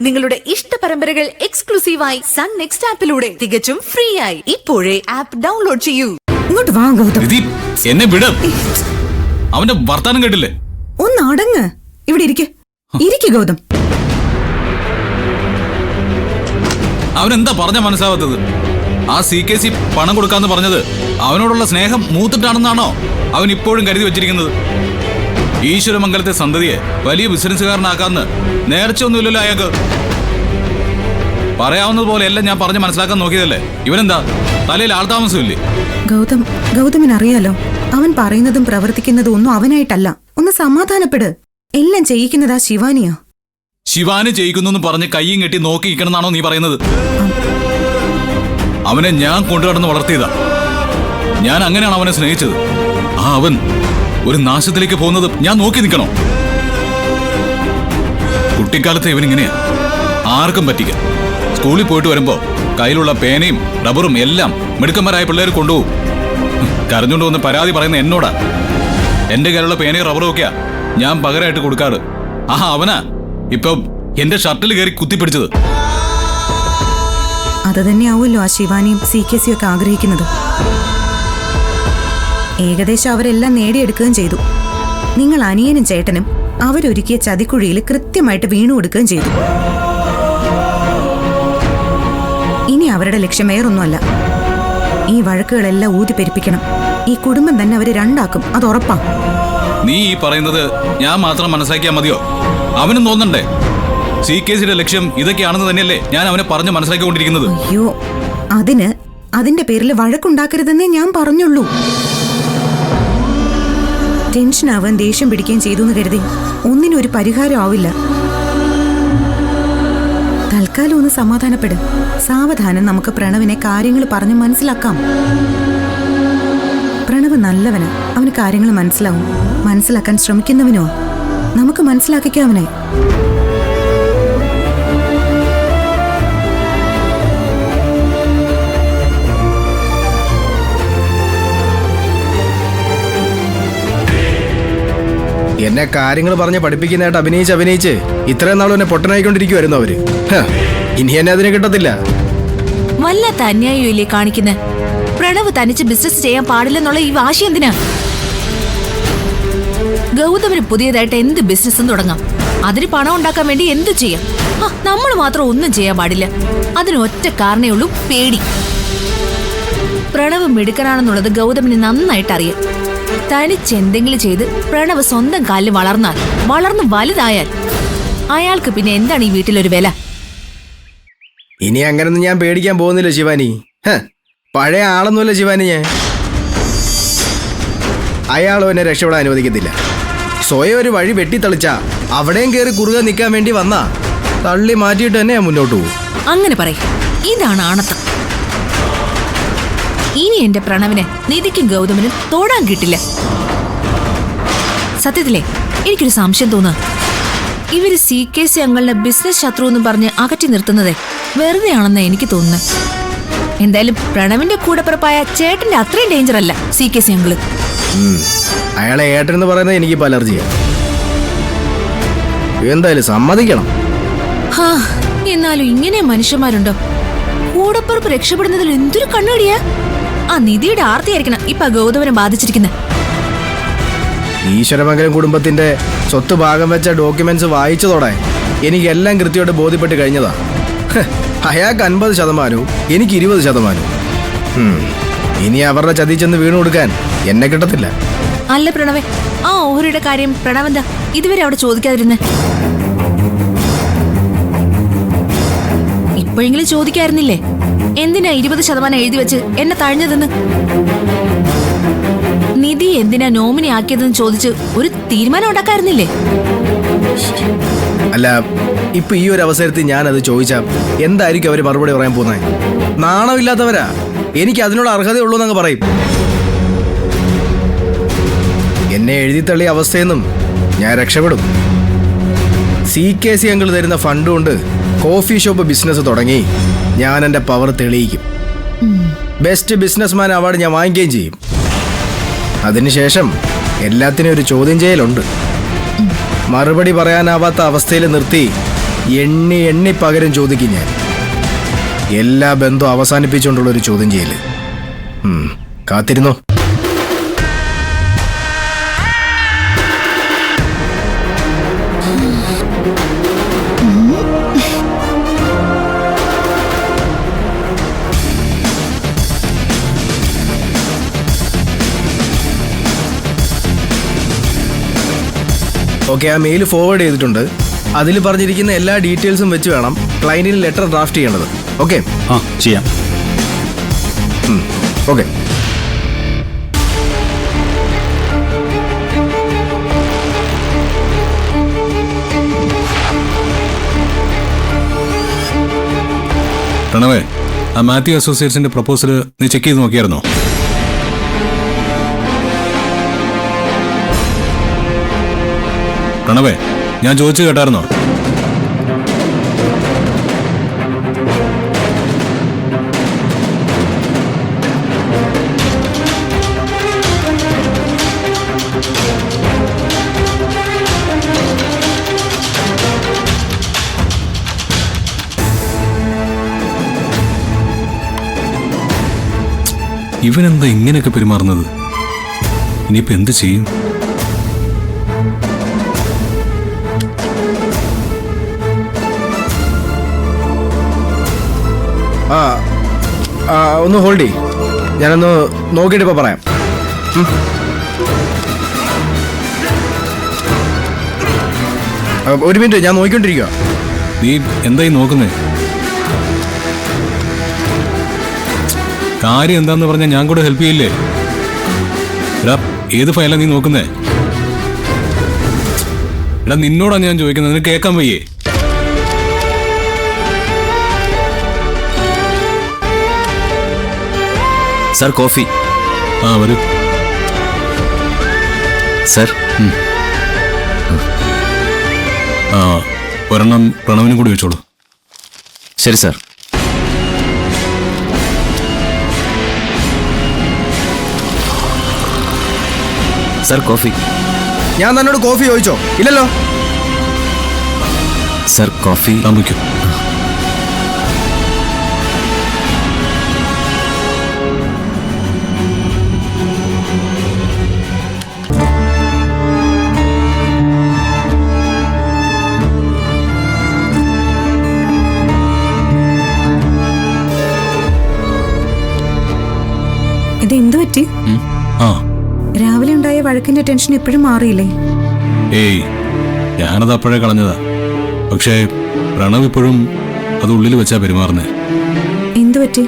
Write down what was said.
നിങ്ങളുടെ ഇഷ്ട പരമ്പരകൾ എക്സ്ക്ലൂസീവായി സൺ നെക്സ്റ്റ് ആപ്പിലൂടെ തികച്ചും ഫ്രീ ആയി. ഇപ്പോഴേ ആപ്പ് ഡൗൺലോഡ് ചെയ്യൂ. ഇങ്ങോട്ട് വാ ഗൗതം. എന്നെ വിട. അവന്റെ വർത്താനം കേട്ടില്ലേ? ഒന്ന് അടങ്ങ്. ഇവിടെ ഇരിക്ക് ഗൗതം. അവനെന്താ പറഞ്ഞ മനസ്സിലാവാത്തത്? ആ CKC പണം കൊടുക്കാന്ന് പറഞ്ഞത് അവനോടുള്ള സ്നേഹം മൂത്തിട്ടാണെന്നാണോ അവൻ ഇപ്പോഴും കരുതി വെച്ചിരിക്കുന്നത്? ഈശ്വരമംഗലത്തെ സന്തതിയെ വലിയ ബിസിനസ്സുകാരനാക്കാന്ന് നേർച്ചയൊന്നുമില്ലല്ലോ അയാൾക്ക്. പറയാവുന്നത് പോലെ എല്ലാം ഞാൻ പറഞ്ഞ് മനസ്സിലാക്കാൻ നോക്കിയതല്ലേ. ഇവനെന്താ തലയിൽ ആൾതാമസമില്ലേ? ഗൗതമിന് അറിയാലോ, അവൻ പറയുന്നതും പ്രവർത്തിക്കുന്നതും ഒന്നും അവനായിട്ടല്ല. ഒന്ന് സമാധാനപ്പെട്. എല്ലാം ചെയ്യിക്കുന്നതാ ശിവാനിയാ. ശിവാന് ചെയ്യിക്കുന്നു പറഞ്ഞ് കയ്യും കെട്ടി നോക്കിയിരിക്കണമെന്നാണോ നീ പറയുന്നത്? അവനെ ഞാൻ കൊണ്ടുകടന്ന് വളർത്തിയതാ. ഞാൻ അങ്ങനെയാണ് അവനെ സ്നേഹിച്ചത്. അവൻ ഒരു നാശത്തിലേക്ക് പോകുന്നത് ഞാൻ നോക്കി നിൽക്കണോ? കുട്ടിക്കാലത്ത് ഇവനിങ്ങനെയാ, ആർക്കും പറ്റിക്ക. സ്കൂളിൽ പോയിട്ട് വരുമ്പോ കയ്യിലുള്ള പേനയും റബ്ബറും എല്ലാം മിടുക്കന്മാരായ പിള്ളേർ കൊണ്ടുപോകും. കരഞ്ഞുകൊണ്ട് വന്ന് പരാതി പറയുന്ന എന്നോടാ. എന്റെ കയ്യിലുള്ള പേനയും റബ്ബറും ഒക്കെയാ ഞാൻ പകരമായിട്ട് കൊടുക്കാറ്. അവനാ ഇപ്പൊ എന്റെ ഷർട്ടിൽ കയറി കുത്തിപ്പിടിച്ചത്. അത് തന്നെയാവുമല്ലോ ആ ശിവാനിയും CKC ഒക്കെ ആഗ്രഹിക്കുന്നത്. ഏകദേശം അവരെല്ലാം നേടിയെടുക്കുകയും ചെയ്തു. നിങ്ങൾ അനിയനും ചേട്ടനും അവരൊരുക്കിയ ചതിക്കുഴിയിൽ കൃത്യമായിട്ട് വീണു കൊടുക്കുകയും ചെയ്തു. ഇനി അവരുടെ ലക്ഷ്യം വേറൊന്നുമല്ല. ഈ വഴക്കുകളെല്ലാം ഊതിപ്പെരിപ്പിക്കണം. ഈ കുടുംബം തന്നെ അവര് രണ്ടാക്കും, അത് ഉറപ്പാ. നീ ഈ പറയുന്നത് ഞാൻ മാത്രം മനസ്സിലാക്കിയാൽ മതിയോ? അവനും തോന്നണ്ടേ CKCയുടെ ലക്ഷ്യം ഇതൊക്കെയാണെന്ന് തന്നെയല്ലേ ഞാൻ അവനെ പറഞ്ഞു മനസ്സിലാക്കിക്കൊണ്ടിരിക്കുന്നത്? അയ്യോ, അതിന്റെ പേരിൽ വഴക്കുണ്ടാക്കരുതെന്നേ ഞാൻ പറഞ്ഞുള്ളൂ. ടെൻഷനാവാൻ ദേഷ്യം പിടിക്കുകയും ചെയ്തു എന്ന് കരുതി ഒന്നിനും ഒരു പരിഹാരം ആവില്ല. തൽക്കാലം ഒന്ന് സമാധാനപ്പെടും. സാവധാനം നമുക്ക് പ്രണവിനെ കാര്യങ്ങൾ പറഞ്ഞ് മനസ്സിലാക്കാം. പ്രണവ് നല്ലവനാ. അവന് കാര്യങ്ങൾ മനസ്സിലാവും. മനസ്സിലാക്കാൻ ശ്രമിക്കുന്നവനോ നമുക്ക് മനസ്സിലാക്കിക്കാം അവനെ. എന്നെ കാര്യങ്ങൾ പറഞ്ഞ് പഠിപ്പിക്കുന്നതായിട്ട് അഭിനയിച്ച് ഇത്രയും നാളും എന്നെ പൊട്ടനായിക്കൊണ്ടിരിക്കുവായിരുന്നു അവര്. ഇനി എന്നെ അതിന് കിട്ടത്തില്ല. വല്ലാത്ത അന്യായമില്ലേ കാണിക്കുന്ന? പ്രണവ് തനിച്ച് ബിസിനസ് ചെയ്യാൻ പാടില്ലെന്നുള്ള ഈ വാശി എന്തിനാ? ഗൗതമിന് പുതിയതായിട്ട് എന്ത് ബിസിനസ്സും തുടങ്ങാം. അതിന് പണം ഉണ്ടാക്കാൻ വേണ്ടി എന്തു ചെയ്യാം. നമ്മൾ മാത്രം ഒന്നും ചെയ്യാൻ പാടില്ല. അതിന് ഒറ്റ കാരണേ ഉള്ളൂ, പേടി. പ്രണവ് മിടുക്കനാണെന്നുള്ളത് ഗൗതമിന് നന്നായിട്ട് അറിയാം. തനിച്ചെന്തെങ്കിലും ചെയ്ത് പ്രണവ് സ്വന്തം കാലിൽ വളർന്ന് വലുതായാൽ അയാൾക്ക് പിന്നെ എന്താണ് ഈ വീട്ടിലൊരു വില? ഇനി അങ്ങനൊന്നും ഞാൻ പേടിക്കാൻ പോകുന്നില്ല ശിവാനി. പഴയ ആളൊന്നുമല്ല ശിവാനി ഞാൻ. അയാളും എന്നെ രക്ഷപ്പെടാൻ അനുവദിക്കത്തില്ല. സ്വയം ഒരു വഴി വെട്ടിത്തളിച്ചാ അവിടെയും കയറി കുറുകെ നിൽക്കാൻ വേണ്ടി വന്നാ തള്ളി മാറ്റിയിട്ട് തന്നെ ഞാൻ മുന്നോട്ട് പോകും. അങ്ങനെ പറയും. ഇതാണ് ആണത്തം. ഇനി എന്റെ പ്രണവിനെ നിധിക്കും ഗൗതമിനും തൊടാൻ കിട്ടില്ല. സത്യത്തിലേ എനിക്കൊരു സംശയം തോന്നുക. ഇവര് CKC അങ്ങളുടെ ബിസിനസ് ശത്രു എന്നും പറഞ്ഞ് അകറ്റി നിർത്തുന്നതേ വെറുതെ ആണെന്ന് എനിക്ക് തോന്നുന്നത്. എന്തായാലും പ്രണവിന്റെ കൂടെപ്പിറപ്പായ ചേട്ടന്റെ അത്രയും ഡേഞ്ചർ അല്ല CKC അങ്കിള്. അയാളെ ഏട്ടനെന്ന് പറയുന്നത് എനിക്കിപ്പോ അലർജിയാ. എന്തായാലും സമ്മതിക്കണം. എന്നാലും ഇങ്ങനെ മനുഷ്യന്മാരുണ്ടോ? കൂടപ്പിറപ്പ് രക്ഷപ്പെടുന്നതിൽ എന്തൊരു കണ്ണുകടിയാ. ആ നിധിയുടെ ആർത്തിയായിരിക്കണം ഇപ്പൊ ഗൗതമനെ ബാധിച്ചിരിക്കുന്നത്. ഈശ്വരമംഗലം കുടുംബത്തിന്റെ സ്വത്ത് ഭാഗം വെച്ച ഡോക്യുമെന്റ്സ് വായിച്ചതോടെ എനിക്കെല്ലാം കൃത്യമായിട്ട് ബോധ്യപ്പെട്ട് കഴിഞ്ഞതാ. അയാൾക്ക് 50%, എനിക്ക് 20%. ഇനി അവരുടെ ചതി ചെന്ന് വീണു കൊടുക്കാൻ എന്നെ കിട്ടത്തില്ല. അല്ല പ്രണവേ, ആ ഓഹരിയുടെ കാര്യം പ്രണവെന്താ ഇതുവരെ അവിടെ ചോദിക്കാതിരുന്നേ? ഇപ്പോഴെങ്കിലും ചോദിക്കായിരുന്നില്ലേ? എന്തിനാ 20% എഴുതി വെച്ച് എന്നെ തഴഞ്ഞതെന്ന്? നിധി എന്തിനാ നോമിനി ആക്കിയതെന്ന് ചോദിച്ച് ഒരു തീരുമാനം ഉണ്ടാക്കായിരുന്നില്ലേ? അല്ല, ഇപ്പൊ ഈ ഒരു അവസരത്തിൽ ഞാനത് ചോദിച്ചാ എന്തായിരിക്കും അവര് മറുപടി പറയാൻ പോകുന്നത്? നാണമില്ലാത്തവരാ. എനിക്ക് അതിനുള്ള അർഹതയുള്ളൂ എന്നങ്ങ് പറയും. എന്നെ എഴുതിത്തള്ളിയ അവസ്ഥയെന്നും ഞാൻ രക്ഷപ്പെടും. CKC അങ്കിൾ തരുന്ന ഫണ്ട് കൊണ്ട് കോഫി ഷോപ്പ് ബിസിനസ് തുടങ്ങി ഞാൻ എൻ്റെ പവർ തെളിയിക്കും. ബെസ്റ്റ് ബിസിനസ്മാൻ അവാർഡ് ഞാൻ വാങ്ങിക്കുകയും ചെയ്യും. അതിനുശേഷം എല്ലാത്തിനും ഒരു ചോദ്യം ചെയ്യലുണ്ട്. മറുപടി പറയാനാവാത്ത അവസ്ഥയിൽ നിർത്തി എണ്ണി എണ്ണി പകരം ചോദിക്കും ഞാൻ. എല്ലാ ബന്ധവും അവസാനിപ്പിച്ചുകൊണ്ടുള്ള ഒരു ചോദ്യം ചെയ്യല്. കാത്തിരുന്നോ. ഓക്കെ, ആ മെയിൽ ഫോർവേഡ് ചെയ്തിട്ടുണ്ട്. അതിൽ പറഞ്ഞിരിക്കുന്ന എല്ലാ ഡീറ്റെയിൽസും വെച്ച് വേണം ക്ലയന്റിന് ലെറ്റർ ഡ്രാഫ്റ്റ് ചെയ്യേണ്ടത്. ഓക്കെ? ആ, ചെയ്യാം. ഓക്കെ. പ്രണവേ, ആ മാത്യു അസോസിയേറ്റ്സിന്റെ പ്രപ്പോസൽ നീ ചെക്ക് ചെയ്ത് നോക്കിയായിരുന്നോ? പ്രണവേ, ഞാൻ ചോദിച്ചു കേട്ടായിരുന്നോ? ഇവനെന്താ ഇങ്ങനെയൊക്കെ പെരുമാറുന്നത്? ഇനിയിപ്പോ എന്ത് ചെയ്യും? ഒന്ന് ഹോൾഡ് ചെയ്യ്, ഞാനൊന്ന് നോക്കിയിട്ട് ഇപ്പൊ പറയാം. ഒരു മിനിറ്റ്, ഞാൻ നോക്കിക്കൊണ്ടിരിക്കുക. നീ എന്തായി നോക്കുന്നേ? കാര്യം എന്താന്ന് പറഞ്ഞാൽ ഞാൻ കൂടെ ഹെൽപ്പ് ചെയ്യില്ലേ? എടാ, ഏത് ഫയലാ നീ നോക്കുന്നേ? എടാ, നിന്നോടാണ് ഞാൻ ചോദിക്കുന്നത്, നിനക്ക് കേൾക്കാൻ വയ്യേ? Sir, coffee. ആ, വരൂ. സർ. ആ, ഒരെണ്ണം പ്രണവിനും കൂടി വെച്ചോളൂ. ശരി സർ. Sir, coffee. ഞാൻ തന്നോട് കോഫി ചോദിച്ചോ? ഇല്ലല്ലോ. Sir, coffee. താമസിക്കൂ. ഇത് എന്തു പറ്റി? ആ, രാവിലെ ഉണ്ടായ വഴക്കിന്റെ ടെൻഷൻ ഇപ്പോഴും മാറിയില്ലേ? ഏയ്, ഞാനത് അപ്പോഴേ കളഞ്ഞതാ. പക്ഷേ പ്രണവ് ഇപ്പോഴും അത് ഉള്ളിൽ വെച്ചാ പെരുമാറുന്നേ. എന്തു പറ്റി?